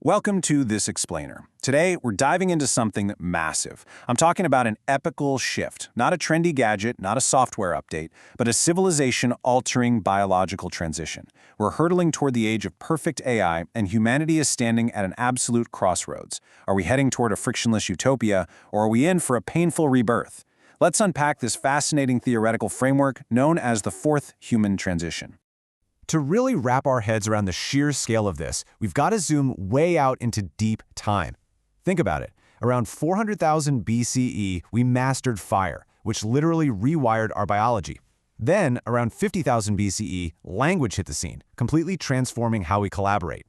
Welcome to This Explainer. Today, we're diving into something massive. I'm talking about an epical shift, not a trendy gadget, not a software update, but a civilization-altering biological transition. We're hurtling toward the age of perfect AI, and humanity is standing at an absolute crossroads. Are we heading toward a frictionless utopia, or are we in for a painful rebirth? Let's unpack this fascinating theoretical framework known as the fourth human transition. To really wrap our heads around the sheer scale of this, we've got to zoom way out into deep time. Think about it. Around 400,000 BCE, we mastered fire, which literally rewired our biology. Then, around 50,000 BCE, language hit the scene, completely transforming how we collaborate.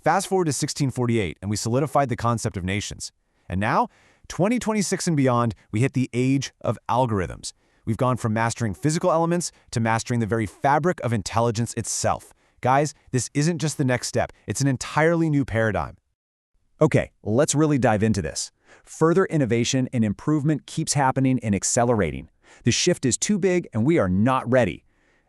Fast forward to 1648, and we solidified the concept of nations. And now, 2026 and beyond, we hit the age of algorithms. We've gone from mastering physical elements to mastering the very fabric of intelligence itself. Guys, this isn't just the next step, it's an entirely new paradigm. Okay, let's really dive into this. Further innovation and improvement keeps happening and accelerating. The shift is too big and we are not ready.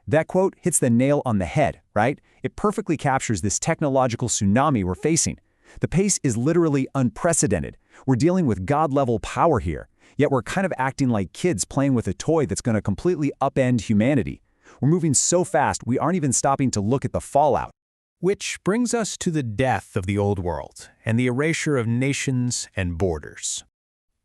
That quote hits the nail on the head, right? It perfectly captures this technological tsunami we're facing. The pace is literally unprecedented. We're dealing with God-level power here. Yet we're kind of acting like kids playing with a toy that's going to completely upend humanity. We're moving so fast, we aren't even stopping to look at the fallout. Which brings us to the death of the old world and the erasure of nations and borders.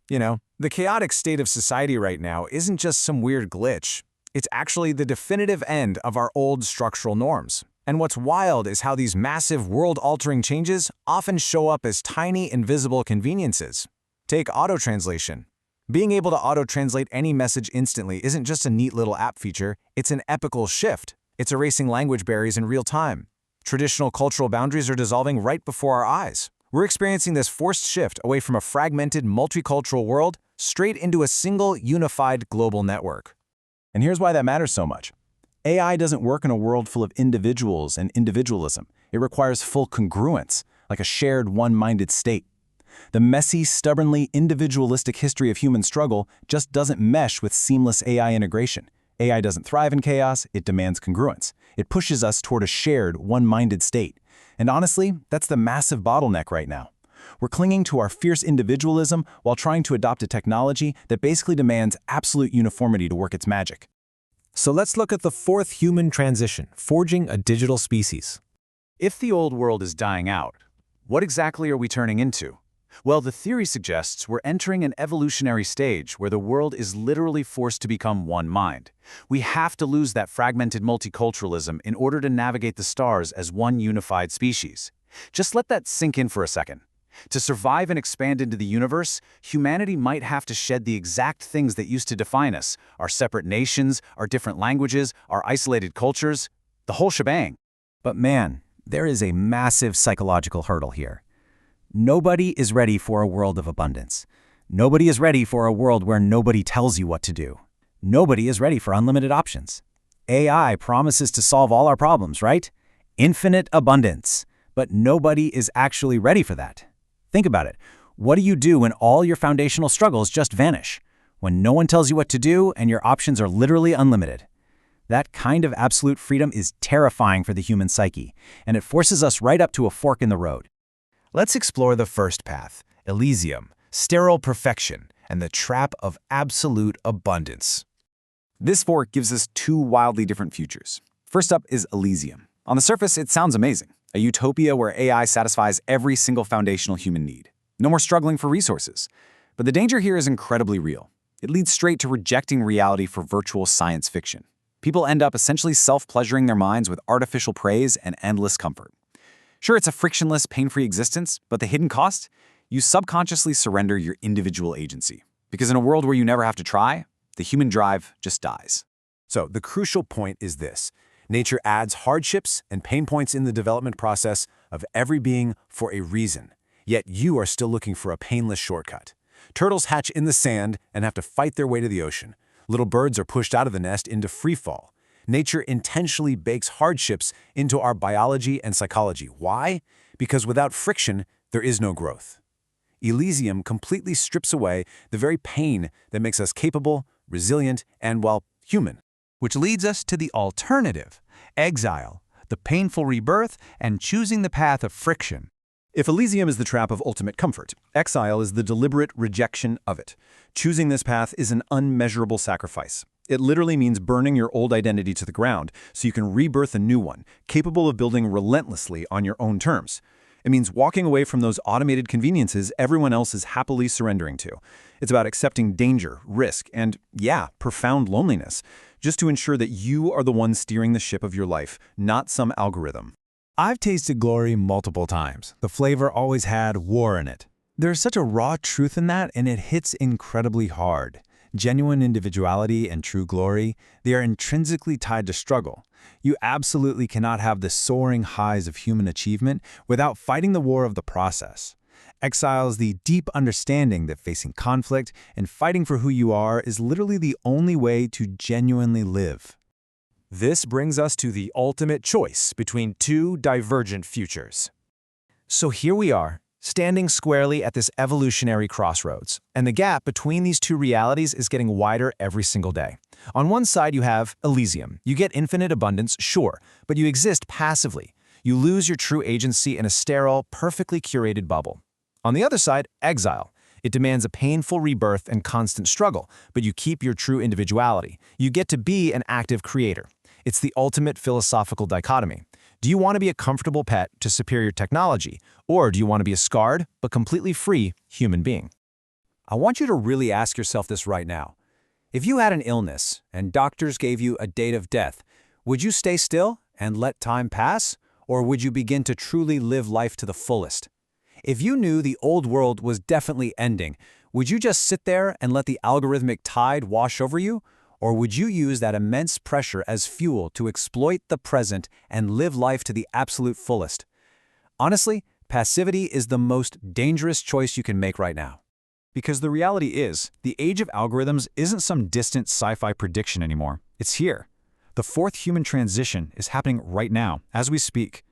You know, the chaotic state of society right now isn't just some weird glitch. It's actually the definitive end of our old structural norms. And what's wild is how these massive world-altering changes often show up as tiny, invisible conveniences. Take auto-translation. Being able to auto-translate any message instantly isn't just a neat little app feature, it's an epical shift. It's erasing language barriers in real time. Traditional cultural boundaries are dissolving right before our eyes. We're experiencing this forced shift away from a fragmented, multicultural world straight into a single, unified global network. And here's why that matters so much. AI doesn't work in a world full of individuals and individualism. It requires full congruence, like a shared one-minded state. The messy, stubbornly individualistic history of human struggle just doesn't mesh with seamless AI integration. AI doesn't thrive in chaos, it demands congruence. It pushes us toward a shared, one-minded state. And honestly, that's the massive bottleneck right now. We're clinging to our fierce individualism while trying to adopt a technology that basically demands absolute uniformity to work its magic. So let's look at the fourth human transition, forging a digital species. If the old world is dying out, what exactly are we turning into? Well, the theory suggests we're entering an evolutionary stage where the world is literally forced to become one mind. We have to lose that fragmented multiculturalism in order to navigate the stars as one unified species. Just let that sink in for a second. To survive and expand into the universe, humanity might have to shed the exact things that used to define us: our separate nations, our different languages, our isolated cultures, the whole shebang. But man, there is a massive psychological hurdle here. Nobody is ready for a world of abundance. Nobody is ready for a world where nobody tells you what to do. Nobody is ready for unlimited options. AI promises to solve all our problems, right? Infinite abundance. But nobody is actually ready for that. Think about it. What do you do when all your foundational struggles just vanish? When no one tells you what to do and your options are literally unlimited? That kind of absolute freedom is terrifying for the human psyche, and it forces us right up to a fork in the road. Let's explore the first path, Elysium, sterile perfection, and the trap of absolute abundance. This fork gives us two wildly different futures. First up is Elysium. On the surface, it sounds amazing. A utopia where AI satisfies every single foundational human need. No more struggling for resources. But the danger here is incredibly real. It leads straight to rejecting reality for virtual science fiction. People end up essentially self-pleasuring their minds with artificial praise and endless comfort. Sure, it's a frictionless, pain-free existence, but the hidden cost? You subconsciously surrender your individual agency. Because in a world where you never have to try, the human drive just dies. So the crucial point is this. Nature adds hardships and pain points in the development process of every being for a reason. Yet you are still looking for a painless shortcut. Turtles hatch in the sand and have to fight their way to the ocean. Little birds are pushed out of the nest into free fall. Nature intentionally bakes hardships into our biology and psychology. Why? Because without friction, there is no growth. Elysium completely strips away the very pain that makes us capable, resilient, and, well, human. Which leads us to the alternative, exile, the painful rebirth, and choosing the path of friction. If Elysium is the trap of ultimate comfort, exile is the deliberate rejection of it. Choosing this path is an unmeasurable sacrifice. It literally means burning your old identity to the ground so you can rebirth a new one, capable of building relentlessly on your own terms. It means walking away from those automated conveniences everyone else is happily surrendering to. It's about accepting danger, risk, and, yeah, profound loneliness, just to ensure that you are the one steering the ship of your life, not some algorithm. I've tasted glory multiple times. The flavor always had war in it. There's such a raw truth in that, and it hits incredibly hard. Genuine individuality and true glory, they are intrinsically tied to struggle. You absolutely cannot have the soaring highs of human achievement without fighting the war of the process. Exile is the deep understanding that facing conflict and fighting for who you are is literally the only way to genuinely live. This brings us to the ultimate choice between two divergent futures. So here we are, standing squarely at this evolutionary crossroads, and the gap between these two realities is getting wider every single day. On one side, you have Elysium. You get infinite abundance, sure, but you exist passively. You lose your true agency in a sterile, perfectly curated bubble. On the other side, exile. It demands a painful rebirth and constant struggle, but you keep your true individuality. You get to be an active creator. It's the ultimate philosophical dichotomy. Do you want to be a comfortable pet to superior technology, or do you want to be a scarred but completely free human being? I want you to really ask yourself this right now. If you had an illness and doctors gave you a date of death, would you stay still and let time pass, or would you begin to truly live life to the fullest? If you knew the old world was definitely ending, would you just sit there and let the algorithmic tide wash over you? Or would you use that immense pressure as fuel to exploit the present and live life to the absolute fullest? Honestly, passivity is the most dangerous choice you can make right now. Because the reality is, the age of algorithms isn't some distant sci-fi prediction anymore. It's here. The fourth human transition is happening right now, as we speak.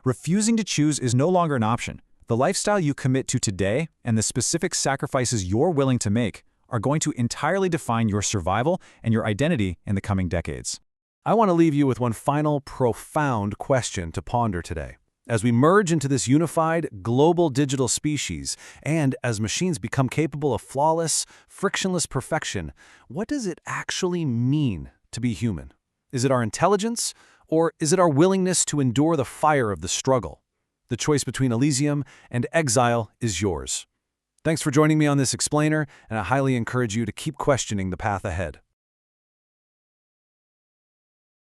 Refusing to choose is no longer an option. The lifestyle you commit to today and the specific sacrifices you're willing to make are going to entirely define your survival and your identity in the coming decades. I want to leave you with one final profound question to ponder today. As we merge into this unified, global digital species, and as machines become capable of flawless, frictionless perfection, what does it actually mean to be human? Is it our intelligence, or is it our willingness to endure the fire of the struggle? The choice between Elysium and exile is yours. Thanks for joining me on this explainer, and I highly encourage you to keep questioning the path ahead.